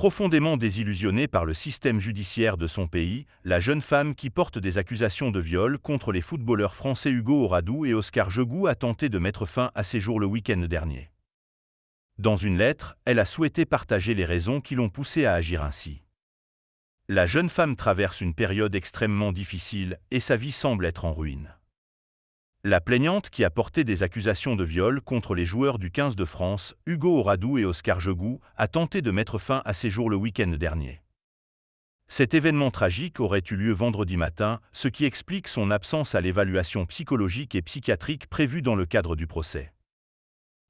Profondément désillusionnée par le système judiciaire de son pays, la jeune femme qui porte des accusations de viol contre les footballeurs français Hugo Oradou et Oscar Jegou a tenté de mettre fin à ses jours le week-end dernier. Dans une lettre, elle a souhaité partager les raisons qui l'ont poussée à agir ainsi. La jeune femme traverse une période extrêmement difficile et sa vie semble être en ruine. La plaignante qui a porté des accusations de viol contre les joueurs du 15 de France, Hugo Oradou et Oscar Jegou, a tenté de mettre fin à ses jours le week-end dernier. Cet événement tragique aurait eu lieu vendredi matin, ce qui explique son absence à l'évaluation psychologique et psychiatrique prévue dans le cadre du procès.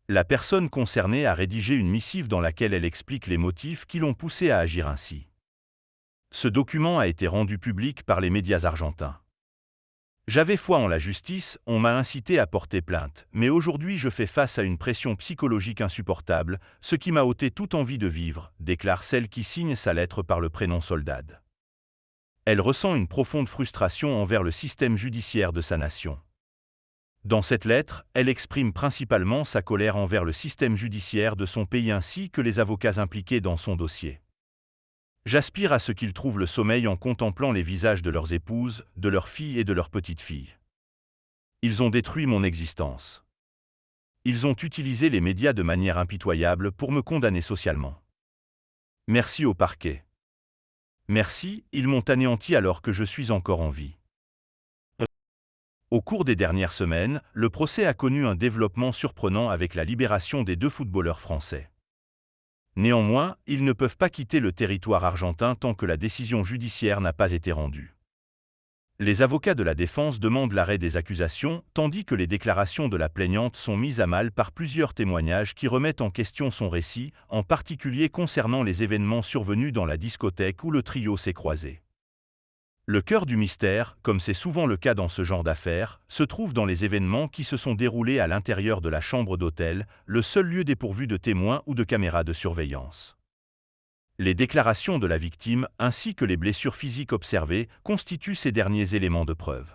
La personne concernée a rédigé une missive dans laquelle elle explique les motifs qui l'ont poussée à agir ainsi. Ce document a été rendu public par les médias argentins. J'avais foi en la justice, on m'a incité à porter plainte, mais aujourd'hui je fais face à une pression psychologique insupportable, ce qui m'a ôté toute envie de vivre, déclare celle qui signe sa lettre par le prénom Soldad. Elle ressent une profonde frustration envers le système judiciaire de sa nation. Dans cette lettre, elle exprime principalement sa colère envers le système judiciaire de son pays ainsi que les avocats impliqués dans son dossier. J'aspire à ce qu'ils trouvent le sommeil en contemplant les visages de leurs épouses, de leurs filles et de leurs petites filles. Ils ont détruit mon existence. Ils ont utilisé les médias de manière impitoyable pour me condamner socialement. Merci au parquet. Merci, ils m'ont anéanti alors que je suis encore en vie. Au cours des dernières semaines, le procès a connu un développement surprenant avec la libération des 2 footballeurs français. Néanmoins, ils ne peuvent pas quitter le territoire argentin tant que la décision judiciaire n'a pas été rendue. Les avocats de la défense demandent l'arrêt des accusations, tandis que les déclarations de la plaignante sont mises à mal par plusieurs témoignages qui remettent en question son récit, en particulier concernant les événements survenus dans la discothèque où le trio s'est croisé. Le cœur du mystère, comme c'est souvent le cas dans ce genre d'affaires, se trouve dans les événements qui se sont déroulés à l'intérieur de la chambre d'hôtel, le seul lieu dépourvu de témoins ou de caméras de surveillance. Les déclarations de la victime, ainsi que les blessures physiques observées, constituent ces derniers éléments de preuve.